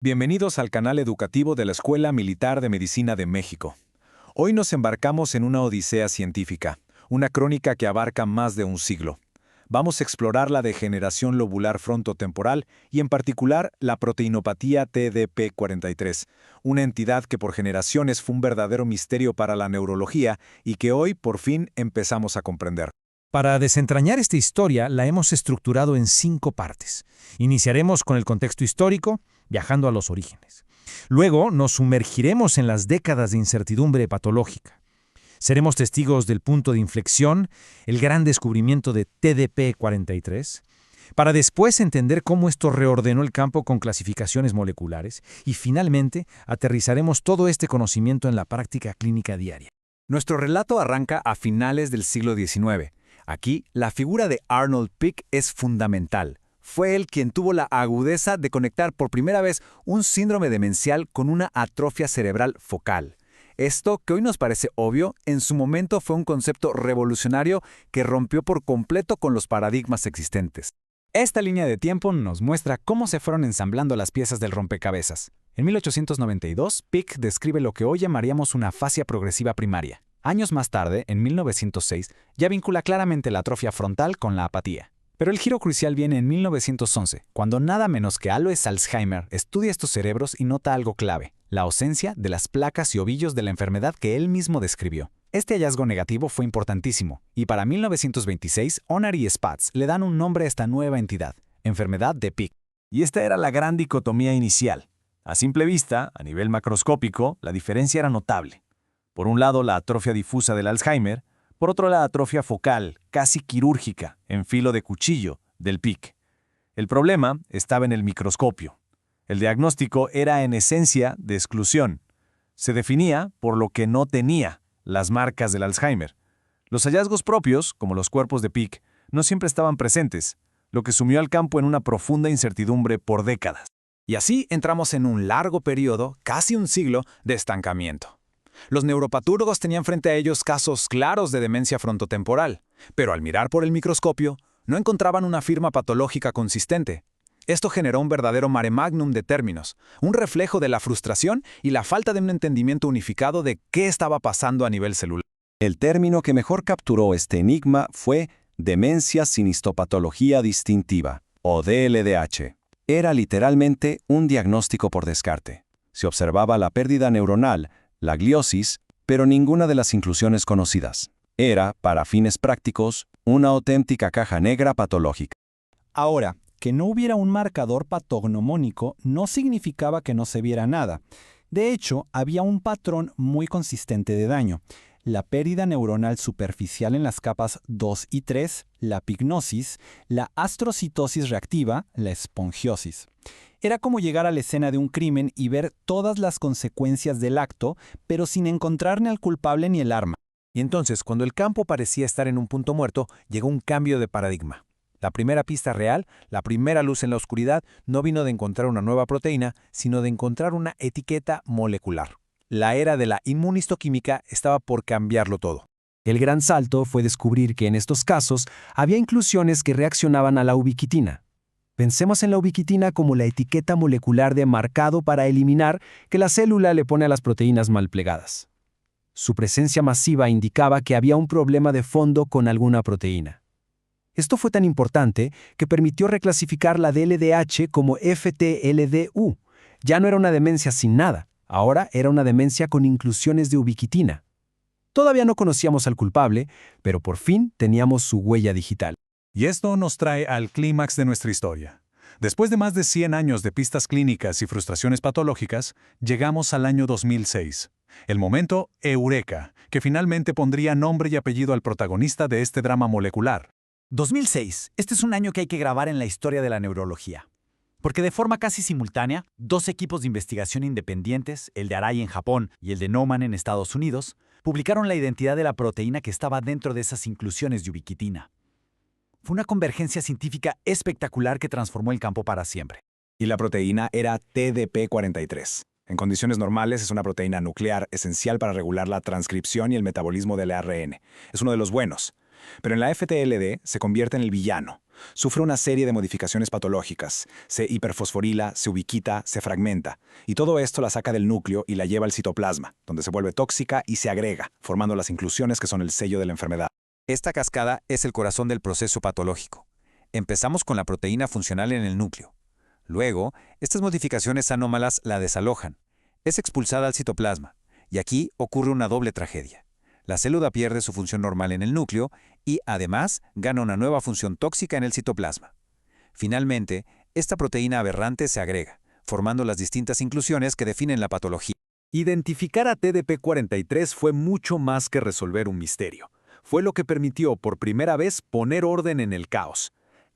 Bienvenidos al canal educativo de la Escuela Militar de Medicina de México. Hoy nos embarcamos en una odisea científica, una crónica que abarca más de un siglo. Vamos a explorar la degeneración lobular frontotemporal y en particular la proteinopatía TDP-43, una entidad que por generaciones fue un verdadero misterio para la neurología y que hoy por fin empezamos a comprender. Para desentrañar esta historia, la hemos estructurado en 5 partes. Iniciaremos con el contexto histórico, viajando a los orígenes. Luego nos sumergiremos en las décadas de incertidumbre patológica. Seremos testigos del punto de inflexión, el gran descubrimiento de TDP-43, para después entender cómo esto reordenó el campo con clasificaciones moleculares y finalmente aterrizaremos todo este conocimiento en la práctica clínica diaria. Nuestro relato arranca a finales del siglo XIX. Aquí, la figura de Arnold Pick es fundamental. Fue él quien tuvo la agudeza de conectar por primera vez un síndrome demencial con una atrofia cerebral focal. Esto, que hoy nos parece obvio, en su momento fue un concepto revolucionario que rompió por completo con los paradigmas existentes. Esta línea de tiempo nos muestra cómo se fueron ensamblando las piezas del rompecabezas. En 1892, Pick describe lo que hoy llamaríamos una afasia progresiva primaria. Años más tarde, en 1906, ya vincula claramente la atrofia frontal con la apatía. Pero el giro crucial viene en 1911, cuando nada menos que Alois Alzheimer estudia estos cerebros y nota algo clave: la ausencia de las placas y ovillos de la enfermedad que él mismo describió. Este hallazgo negativo fue importantísimo, y para 1926, Onar y Spatz le dan un nombre a esta nueva entidad: enfermedad de Pick. Y esta era la gran dicotomía inicial. A simple vista, a nivel macroscópico, la diferencia era notable. Por un lado, la atrofia difusa del Alzheimer, por otro, la atrofia focal, casi quirúrgica, en filo de cuchillo, del Pick. El problema estaba en el microscopio. El diagnóstico era en esencia de exclusión. Se definía por lo que no tenía, las marcas del Alzheimer. Los hallazgos propios, como los cuerpos de Pick, no siempre estaban presentes, lo que sumió al campo en una profunda incertidumbre por décadas. Y así entramos en un largo periodo, casi un siglo, de estancamiento. Los neuropatólogos tenían frente a ellos casos claros de demencia frontotemporal, pero al mirar por el microscopio, no encontraban una firma patológica consistente. Esto generó un verdadero mare magnum de términos, un reflejo de la frustración y la falta de un entendimiento unificado de qué estaba pasando a nivel celular. El término que mejor capturó este enigma fue demencia sin histopatología distintiva, o DLDH. Era literalmente un diagnóstico por descarte. Se observaba la pérdida neuronal, la gliosis, pero ninguna de las inclusiones conocidas. Era, para fines prácticos, una auténtica caja negra patológica. Ahora, que no hubiera un marcador patognomónico no significaba que no se viera nada. De hecho, había un patrón muy consistente de daño: la pérdida neuronal superficial en las capas 2 y 3, la pignosis, la astrocitosis reactiva, la esponjiosis. Era como llegar a la escena de un crimen y ver todas las consecuencias del acto, pero sin encontrar ni al culpable ni el arma. Y entonces, cuando el campo parecía estar en un punto muerto, llegó un cambio de paradigma. La primera pista real, la primera luz en la oscuridad, no vino de encontrar una nueva proteína, sino de encontrar una etiqueta molecular. La era de la inmunistoquímica estaba por cambiarlo todo. El gran salto fue descubrir que en estos casos había inclusiones que reaccionaban a la ubiquitina. Pensemos en la ubiquitina como la etiqueta molecular de marcado para eliminar que la célula le pone a las proteínas mal plegadas. Su presencia masiva indicaba que había un problema de fondo con alguna proteína. Esto fue tan importante que permitió reclasificar la DLDH como FTLDU. Ya no era una demencia sin nada, ahora era una demencia con inclusiones de ubiquitina. Todavía no conocíamos al culpable, pero por fin teníamos su huella digital. Y esto nos trae al clímax de nuestra historia. Después de más de 100 años de pistas clínicas y frustraciones patológicas, llegamos al año 2006. El momento eureka, que finalmente pondría nombre y apellido al protagonista de este drama molecular. 2006. Este es un año que hay que grabar en la historia de la neurología. Porque de forma casi simultánea, 2 equipos de investigación independientes, el de Arai en Japón y el de Neumann en Estados Unidos, publicaron la identidad de la proteína que estaba dentro de esas inclusiones de ubiquitina. Fue una convergencia científica espectacular que transformó el campo para siempre. Y la proteína era TDP-43. En condiciones normales es una proteína nuclear esencial para regular la transcripción y el metabolismo del ARN. Es uno de los buenos. Pero en la FTLD se convierte en el villano, sufre una serie de modificaciones patológicas. Se hiperfosforila, se ubiquita, se fragmenta. Y todo esto la saca del núcleo y la lleva al citoplasma, donde se vuelve tóxica y se agrega, formando las inclusiones que son el sello de la enfermedad. Esta cascada es el corazón del proceso patológico. Empezamos con la proteína funcional en el núcleo. Luego, estas modificaciones anómalas la desalojan. Es expulsada al citoplasma. Y aquí ocurre una doble tragedia. La célula pierde su función normal en el núcleo y, además, gana una nueva función tóxica en el citoplasma. Finalmente, esta proteína aberrante se agrega, formando las distintas inclusiones que definen la patología. Identificar a TDP-43 fue mucho más que resolver un misterio. Fue lo que permitió por primera vez poner orden en el caos.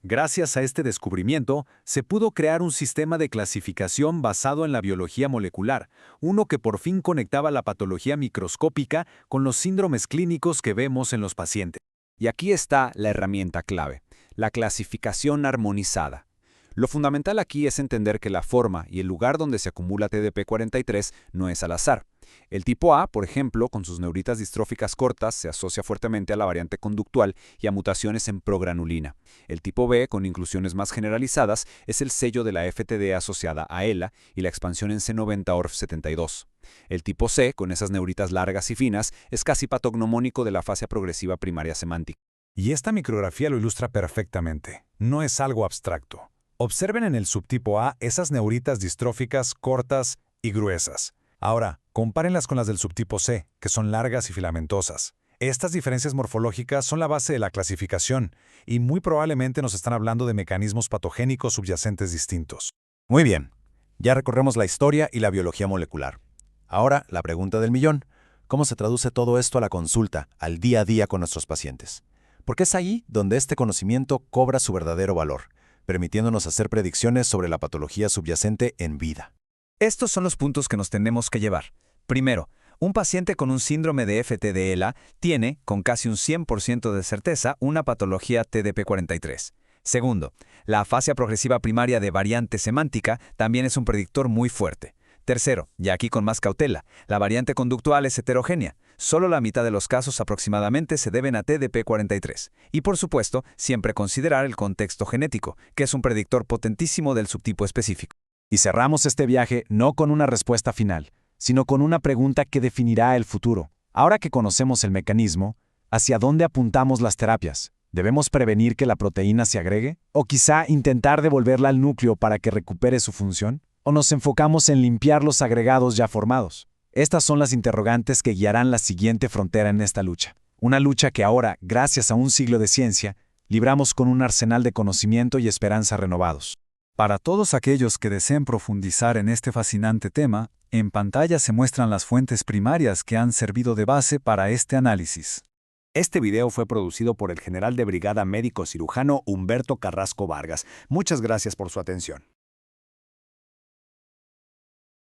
Gracias a este descubrimiento, se pudo crear un sistema de clasificación basado en la biología molecular, uno que por fin conectaba la patología microscópica con los síndromes clínicos que vemos en los pacientes. Y aquí está la herramienta clave, la clasificación armonizada. Lo fundamental aquí es entender que la forma y el lugar donde se acumula TDP-43 no es al azar. El tipo A, por ejemplo, con sus neuritas distróficas cortas, se asocia fuertemente a la variante conductual y a mutaciones en progranulina. El tipo B, con inclusiones más generalizadas, es el sello de la FTD asociada a ELA y la expansión en C90ORF72. El tipo C, con esas neuritas largas y finas, es casi patognomónico de la fase progresiva primaria semántica. Y esta micrografía lo ilustra perfectamente. No es algo abstracto. Observen en el subtipo A esas neuritas distróficas cortas y gruesas. Ahora, compárenlas con las del subtipo C, que son largas y filamentosas. Estas diferencias morfológicas son la base de la clasificación y muy probablemente nos están hablando de mecanismos patogénicos subyacentes distintos. Muy bien, ya recorremos la historia y la biología molecular. Ahora, la pregunta del millón. ¿Cómo se traduce todo esto a la consulta, al día a día con nuestros pacientes? Porque es ahí donde este conocimiento cobra su verdadero valor, permitiéndonos hacer predicciones sobre la patología subyacente en vida. Estos son los puntos que nos tenemos que llevar. Primero, un paciente con un síndrome de FTD-ELA tiene, con casi un 100% de certeza, una patología TDP-43. Segundo, la afasia progresiva primaria de variante semántica también es un predictor muy fuerte. Tercero, y aquí con más cautela, la variante conductual es heterogénea. Solo la mitad de los casos aproximadamente se deben a TDP-43. Y por supuesto, siempre considerar el contexto genético, que es un predictor potentísimo del subtipo específico. Y cerramos este viaje no con una respuesta final, sino con una pregunta que definirá el futuro. Ahora que conocemos el mecanismo, ¿hacia dónde apuntamos las terapias? ¿Debemos prevenir que la proteína se agregue? ¿O quizá intentar devolverla al núcleo para que recupere su función? ¿O nos enfocamos en limpiar los agregados ya formados? Estas son las interrogantes que guiarán la siguiente frontera en esta lucha. Una lucha que ahora, gracias a un siglo de ciencia, libramos con un arsenal de conocimiento y esperanza renovados. Para todos aquellos que deseen profundizar en este fascinante tema, en pantalla se muestran las fuentes primarias que han servido de base para este análisis. Este video fue producido por el general de brigada médico cirujano Humberto Carrasco Vargas. Muchas gracias por su atención.